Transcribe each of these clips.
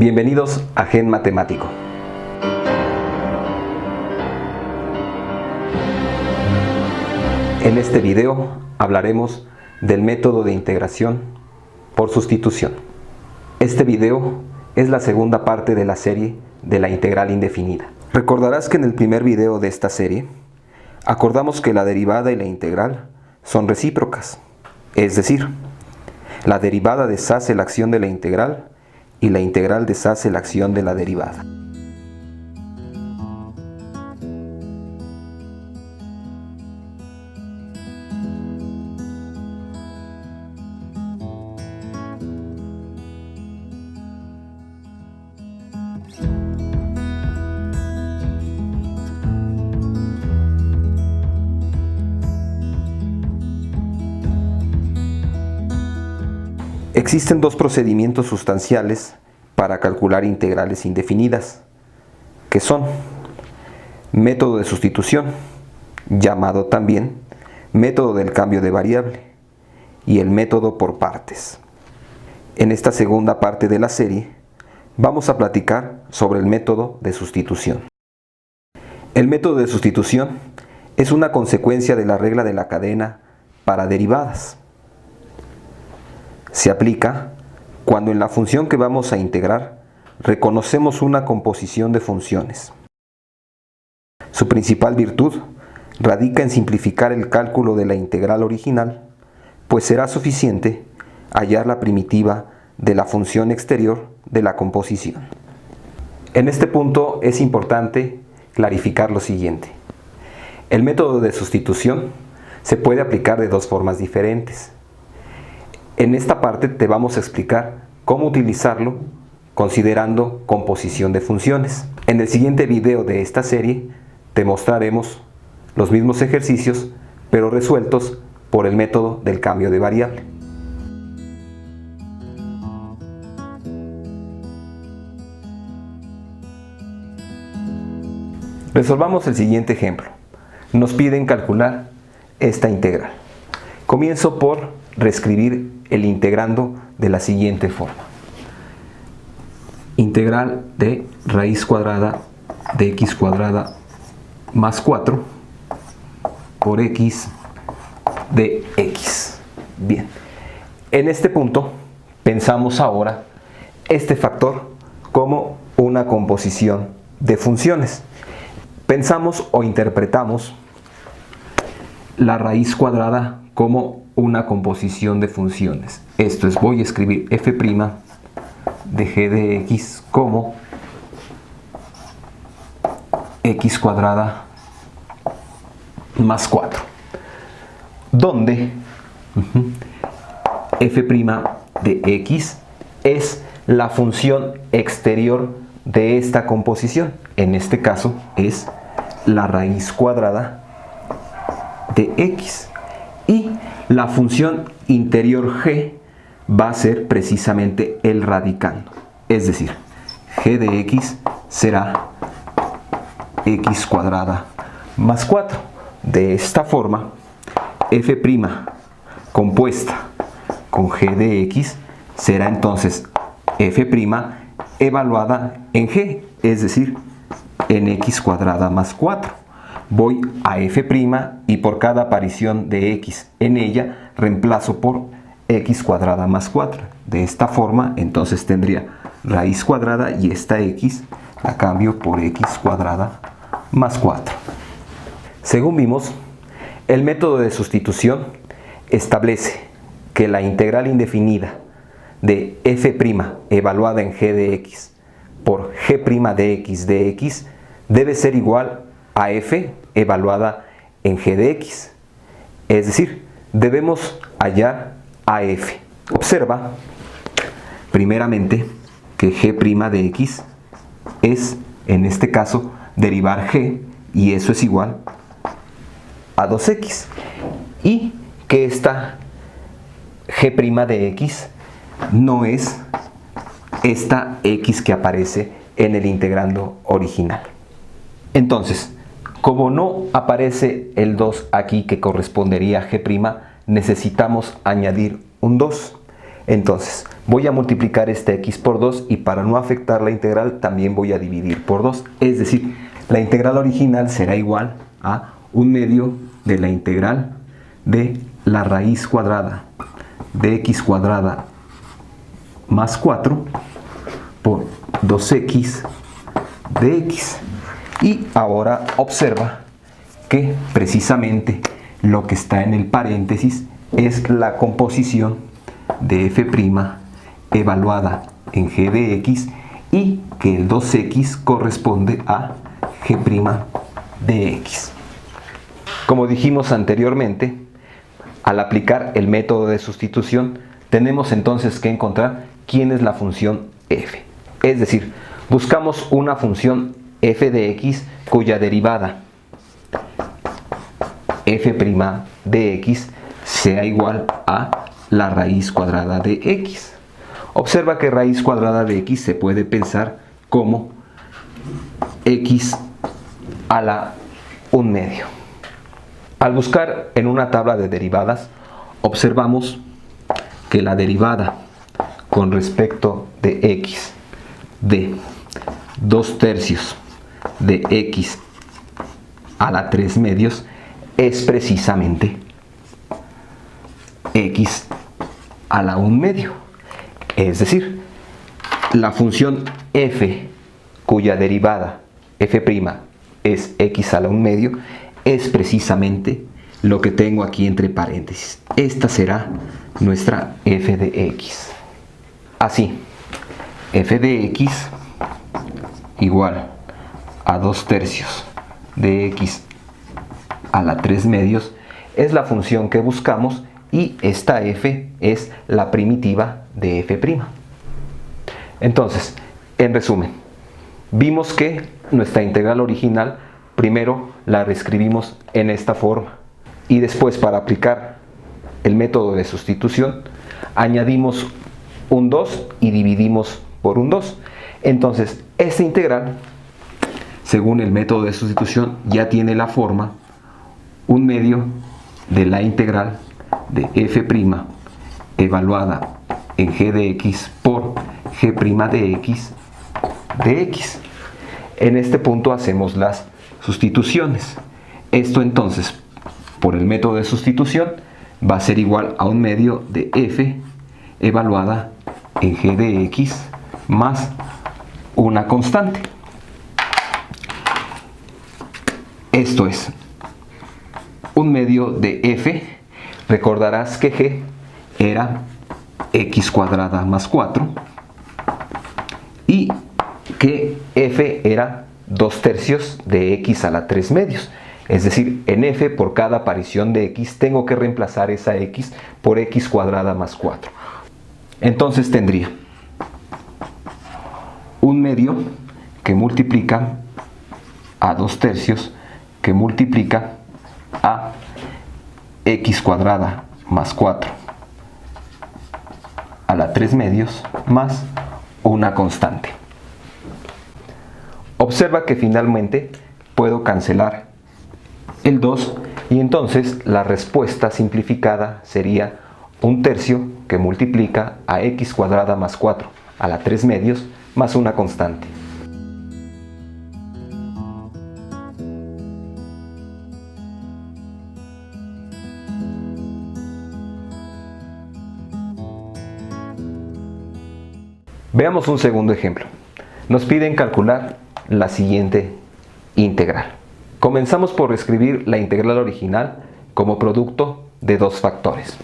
Bienvenidos a Gen Matemático. En este video hablaremos del método de integración por sustitución. Este video es la segunda parte de la serie de la integral indefinida. Recordarás que en el primer video de esta serie acordamos que la derivada y la integral son recíprocas, es decir, la derivada deshace la acción de la integral y la integral deshace la acción de la derivada. Existen dos procedimientos sustanciales para calcular integrales indefinidas, que son método de sustitución, llamado también método del cambio de variable, y el método por partes. En esta segunda parte de la serie vamos a platicar sobre el método de sustitución. El método de sustitución es una consecuencia de la regla de la cadena para derivadas. Se aplica cuando en la función que vamos a integrar reconocemos una composición de funciones. Su principal virtud radica en simplificar el cálculo de la integral original, pues será suficiente hallar la primitiva de la función exterior de la composición. En este punto es importante clarificar lo siguiente. El método de sustitución se puede aplicar de dos formas diferentes. En esta parte te vamos a explicar cómo utilizarlo considerando composición de funciones. En el siguiente video de esta serie te mostraremos los mismos ejercicios, pero resueltos por el método del cambio de variable. Resolvamos el siguiente ejemplo. Nos piden calcular esta integral. Comienzo por reescribir el integrando de la siguiente forma. Integral de raíz cuadrada de x cuadrada más 4 por x de x. Bien, en este punto pensamos ahora este factor como una composición de funciones. Pensamos o interpretamos la raíz cuadrada como una composición de funciones. Esto es, voy a escribir f' de g de x como x cuadrada más 4, donde f' de x es la función exterior de esta composición. En este caso es la raíz cuadrada de x. Y la función interior g va a ser precisamente el radicando. Es decir, g de x será x cuadrada más 4. De esta forma, f' compuesta con g de x será entonces f' evaluada en g, es decir, en x cuadrada más 4. Voy a f' y por cada aparición de x en ella reemplazo por x cuadrada más 4. De esta forma entonces tendría raíz cuadrada y esta x la cambio por x cuadrada más 4. Según vimos, el método de sustitución establece que la integral indefinida de f' evaluada en g de x por g' de x debe ser igual a f evaluada en g de x. Es decir, debemos hallar a f. Observa, primeramente, que g' de x es, en este caso, derivar g, y eso es igual a 2x. Y que esta g' de x no es esta x que aparece en el integrando original. Entonces, como no aparece el 2 aquí que correspondería a g', necesitamos añadir un 2. Entonces, voy a multiplicar este x por 2 y para no afectar la integral también voy a dividir por 2. Es decir, la integral original será igual a 1/2 de la integral de la raíz cuadrada de x cuadrada más 4 por 2x de x. Y ahora observa que precisamente lo que está en el paréntesis es la composición de f' evaluada en g de x y que el 2x corresponde a g' de x. Como dijimos anteriormente, al aplicar el método de sustitución tenemos entonces que encontrar quién es la función f. Es decir, buscamos una función f de x cuya derivada f' de x sea igual a la raíz cuadrada de x. Observa que raíz cuadrada de x se puede pensar como x a la 1/2. Al buscar en una tabla de derivadas, observamos que la derivada con respecto de x de 2/3 de x a la 3/2 es precisamente x a la 1/2. Es decir, la función f cuya derivada f' es x a la 1/2 es precisamente lo que tengo aquí entre paréntesis. Esta será nuestra f de x. Así, f de x igual a 2/3 de x a la 3/2 es la función que buscamos y esta f es la primitiva de f'. Entonces, en resumen, vimos que nuestra integral original primero la reescribimos en esta forma y después, para aplicar el método de sustitución, añadimos un 2 y dividimos por un 2. Entonces, esta integral, según el método de sustitución, ya tiene la forma 1/2 de la integral de f' evaluada en g de x por g' de x. En este punto hacemos las sustituciones. Esto entonces, por el método de sustitución, va a ser igual a 1/2 de f evaluada en g de x más una constante. Esto es 1/2 de f. Recordarás que g era x cuadrada más 4 y que f era 2/3 de x a la 3/2. Es decir, en f por cada aparición de x tengo que reemplazar esa x por x cuadrada más 4. Entonces tendría 1/2 que multiplica a 2/3 que multiplica a x cuadrada más 4 a la 3/2 más una constante. Observa que finalmente puedo cancelar el 2 y entonces la respuesta simplificada sería 1/3 que multiplica a x cuadrada más 4 a la 3/2 más una constante. Veamos un segundo ejemplo. Nos piden calcular la siguiente integral. Comenzamos por escribir la integral original como producto de dos factores.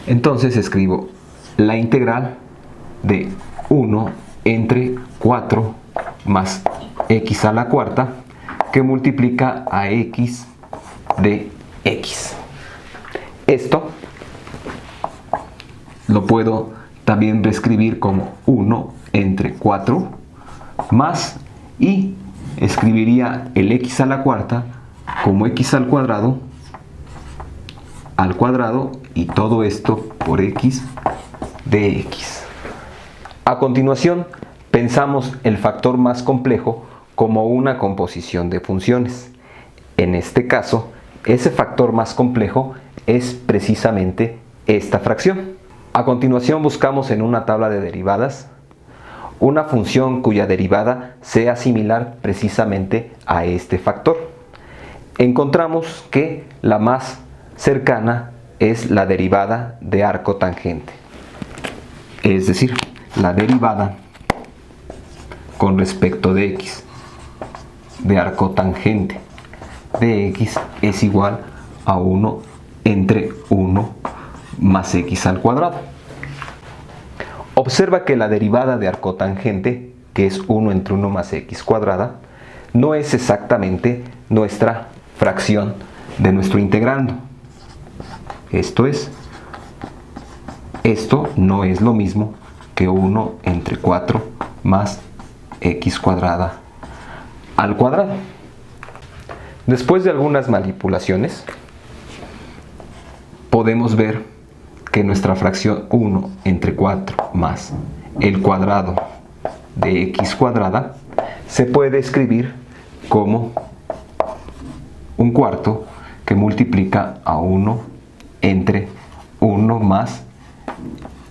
Entonces escribo la integral de 1 entre 4 más x a la cuarta que multiplica a x de x. Esto lo puedo también reescribir como 1 entre 4 más, y escribiría el x a la cuarta como x al cuadrado y todo esto por x de x. A continuación, pensamos el factor más complejo como una composición de funciones. En este caso, ese factor más complejo es precisamente esta fracción. A continuación buscamos en una tabla de derivadas una función cuya derivada sea similar precisamente a este factor. Encontramos que la más cercana es la derivada de arco tangente. Es decir, la derivada con respecto de x de arco tangente de x es igual a 1 entre 1 más x al cuadrado. Observa que la derivada de arco tangente, que es 1 entre 1 más x cuadrada, no es exactamente nuestra fracción de nuestro integrando. Esto no es lo mismo que 1 entre 4 más x cuadrada al cuadrado. Después de algunas manipulaciones, podemos ver que nuestra fracción 1 entre 4 más el cuadrado de x cuadrada se puede escribir como un cuarto que multiplica a 1 entre 1 más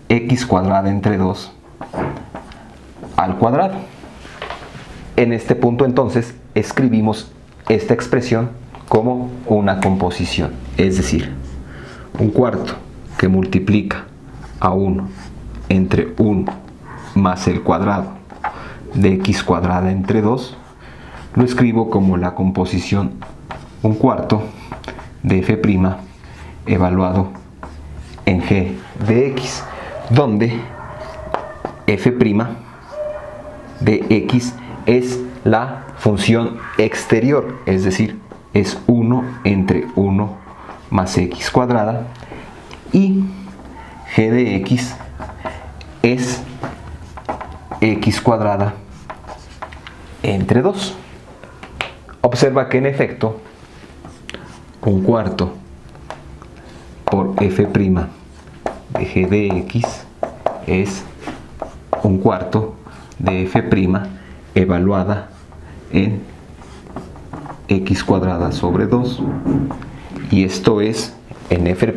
x cuadrada entre 2 al cuadrado. En este punto entonces escribimos esta expresión como una composición, es decir, un cuarto que multiplica a 1 entre 1 más el cuadrado de x cuadrada entre 2, lo escribo como la composición un cuarto de f' evaluado en g de x, donde f' de x es la función exterior, es decir, es 1 entre 1 más x cuadrada, y g de x es x cuadrada entre 2. Observa que en efecto un cuarto por f' de g de x es un cuarto de f' evaluada en x cuadrada sobre 2, y esto es en f'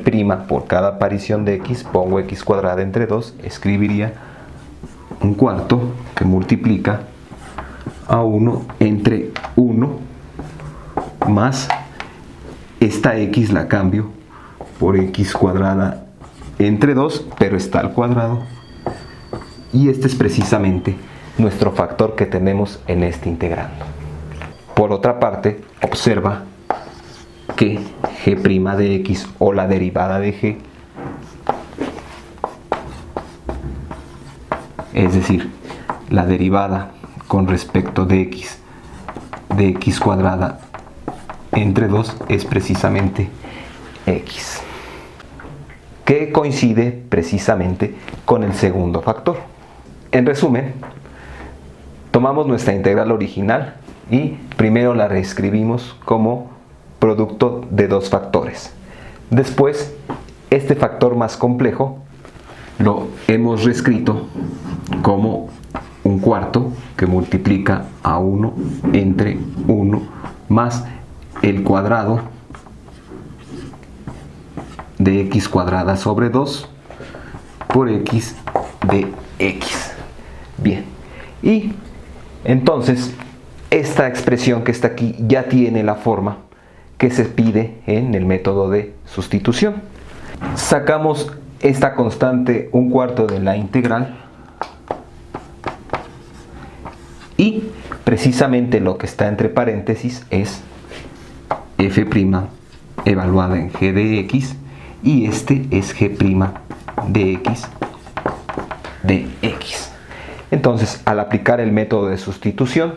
por cada aparición de x pongo x cuadrada entre 2, escribiría un cuarto que multiplica a 1 entre 1 más esta x la cambio por x cuadrada entre 2, pero está al cuadrado, y este es precisamente nuestro factor que tenemos en este integrando. Por otra parte, observa que g' de x, o la derivada de g, es decir, la derivada con respecto de x cuadrada entre 2 es precisamente x, que coincide precisamente con el segundo factor. En resumen, tomamos nuestra integral original y primero la reescribimos como producto de dos factores. Después, este factor más complejo lo hemos reescrito como un cuarto que multiplica a 1 entre 1 más el cuadrado de x cuadrada sobre 2 por x de x. Bien, y entonces esta expresión que está aquí ya tiene la forma que se pide en el método de sustitución. Sacamos esta constante un cuarto de la integral, y precisamente lo que está entre paréntesis es f' evaluada en g de x, y este es g' de x de x. Entonces, al aplicar el método de sustitución,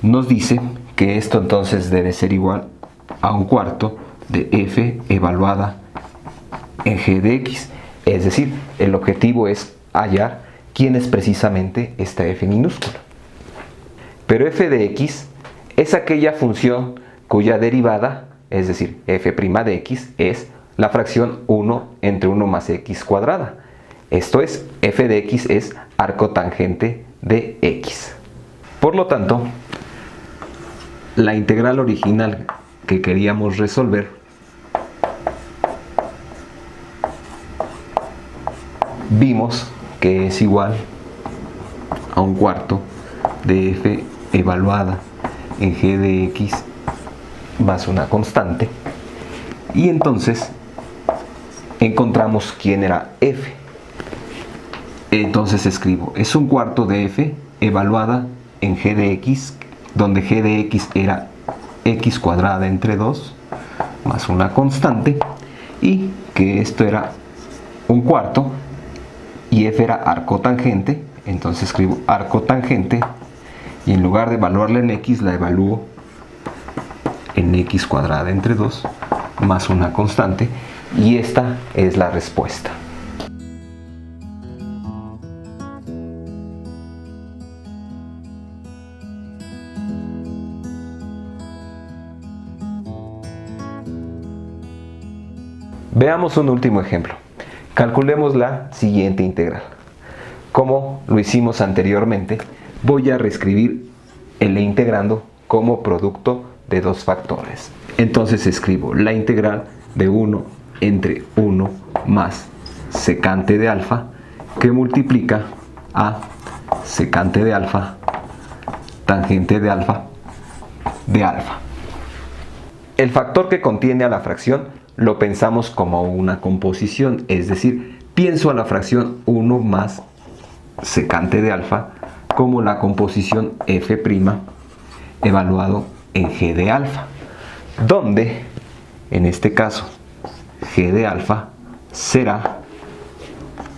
nos dice que esto entonces debe ser igual a un cuarto de f evaluada en g de x. Es decir, el objetivo es hallar quién es precisamente esta f minúscula. Pero f de x es aquella función cuya derivada, es decir, f' de x, es la fracción 1 entre 1 más x cuadrada. Esto es, f de x es arco tangente de x. Por lo tanto, la integral original que queríamos resolver vimos que es igual a un cuarto de f evaluada en g de x más una constante, y entonces encontramos quién era f. Entonces escribo, es un cuarto de f evaluada en g de x, donde g de x era x cuadrada entre 2 más una constante, y que esto era un cuarto y f era arco tangente. Entonces escribo arco tangente, y en lugar de evaluarla en x, la evalúo en x cuadrada entre 2 más una constante, y esta es la respuesta. Veamos un último ejemplo. Calculemos la siguiente integral. Como lo hicimos anteriormente, voy a reescribir el integrando como producto de dos factores. Entonces escribo la integral de 1 entre 1 más secante de alfa, que multiplica a secante de alfa tangente de alfa de alfa. El factor que contiene a la fracción lo pensamos como una composición, es decir, pienso a la fracción 1 más secante de alfa como la composición f' evaluado en g de alfa, donde en este caso g de alfa será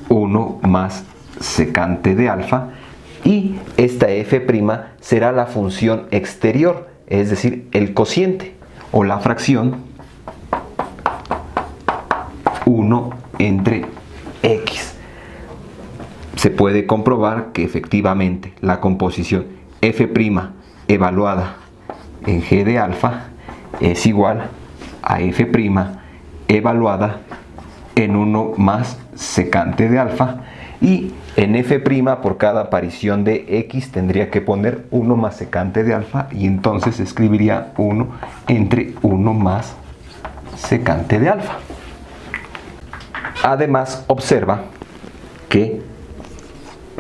1 más secante de alfa, y esta f' será la función exterior, es decir, el cociente o la fracción 1 entre x. Se puede comprobar que efectivamente la composición f' evaluada en g de alfa es igual a f' evaluada en 1 más secante de alfa, y en f' por cada aparición de x tendría que poner 1 más secante de alfa, y entonces escribiría 1 entre 1 más secante de alfa. Además, observa que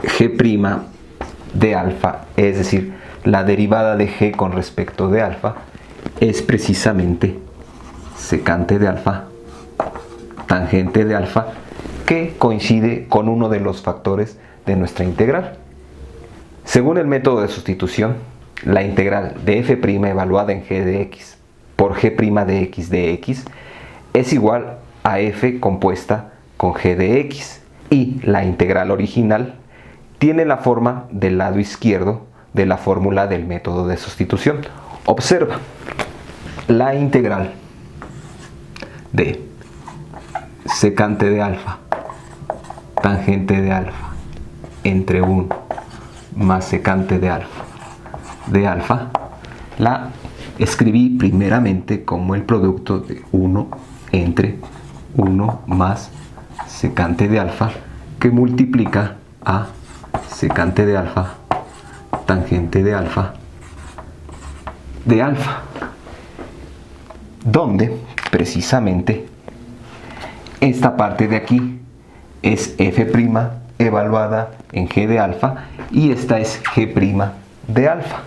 g' de alfa, es decir, la derivada de g con respecto de alfa, es precisamente secante de alfa tangente de alfa, que coincide con uno de los factores de nuestra integral. Según el método de sustitución, la integral de f' evaluada en g de x por g' de x es igual a f compuesta con g de x, y la integral original tiene la forma del lado izquierdo de la fórmula del método de sustitución. Observa, la integral de secante de alfa tangente de alfa entre 1 más secante de alfa la escribí primeramente como el producto de 1 entre 1 más secante de alfa, que multiplica a secante de alfa tangente de alfa, donde precisamente esta parte de aquí es f' evaluada en g de alfa, y esta es g' de alfa,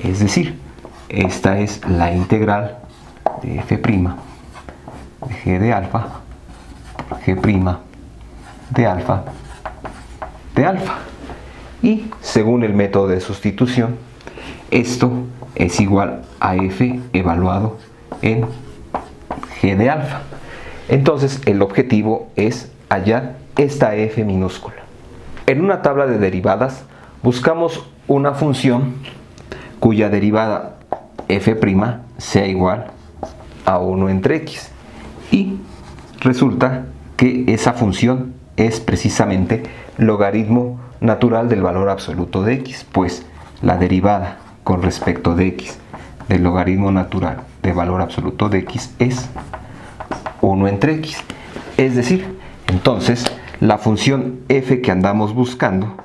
es decir, esta es la integral de f' de g de alfa por g' de alfa, y según el método de sustitución, esto es igual a f evaluado en g de alfa. Entonces el objetivo es hallar esta f minúscula. En una tabla de derivadas buscamos una función cuya derivada f' sea igual a 1 entre x, y resulta que esa función es precisamente logaritmo natural del valor absoluto de x, pues la derivada con respecto de x del logaritmo natural del valor absoluto de x es 1 entre x. Es decir, entonces la función f que andamos buscando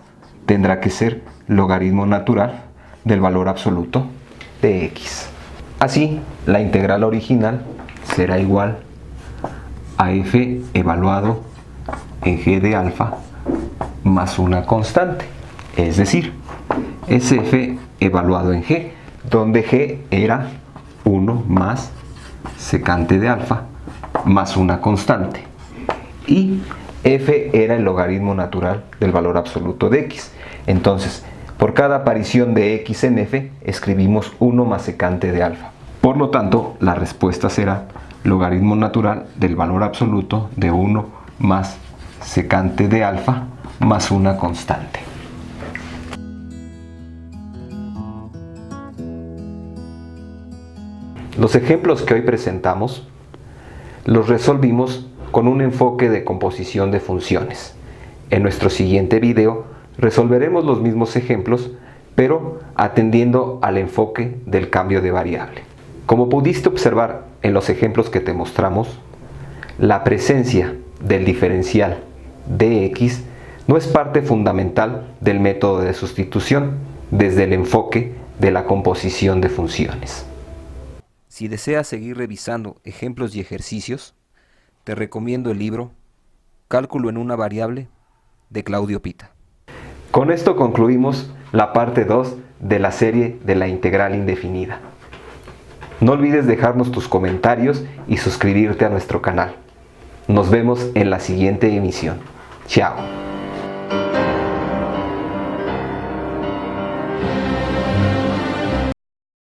tendrá que ser logaritmo natural del valor absoluto de x. Así, la integral original será igual a f evaluado en g de alfa más una constante, es decir, SF evaluado en G, donde G era 1 más secante de alfa más una constante, y F era el logaritmo natural del valor absoluto de X. Entonces, por cada aparición de X en F, escribimos 1 más secante de alfa. Por lo tanto, la respuesta será logaritmo natural del valor absoluto de 1 más secante de alfa más una constante. Los ejemplos que hoy presentamos los resolvimos con un enfoque de composición de funciones. En nuestro siguiente video resolveremos los mismos ejemplos, pero atendiendo al enfoque del cambio de variable. Como pudiste observar en los ejemplos que te mostramos, la presencia del diferencial de x no es parte fundamental del método de sustitución desde el enfoque de la composición de funciones. Si deseas seguir revisando ejemplos y ejercicios, te recomiendo el libro Cálculo en una variable de Claudio Pita. Con esto concluimos la parte 2 de la serie de la integral indefinida. No olvides dejarnos tus comentarios y suscribirte a nuestro canal. Nos vemos en la siguiente emisión. Chao.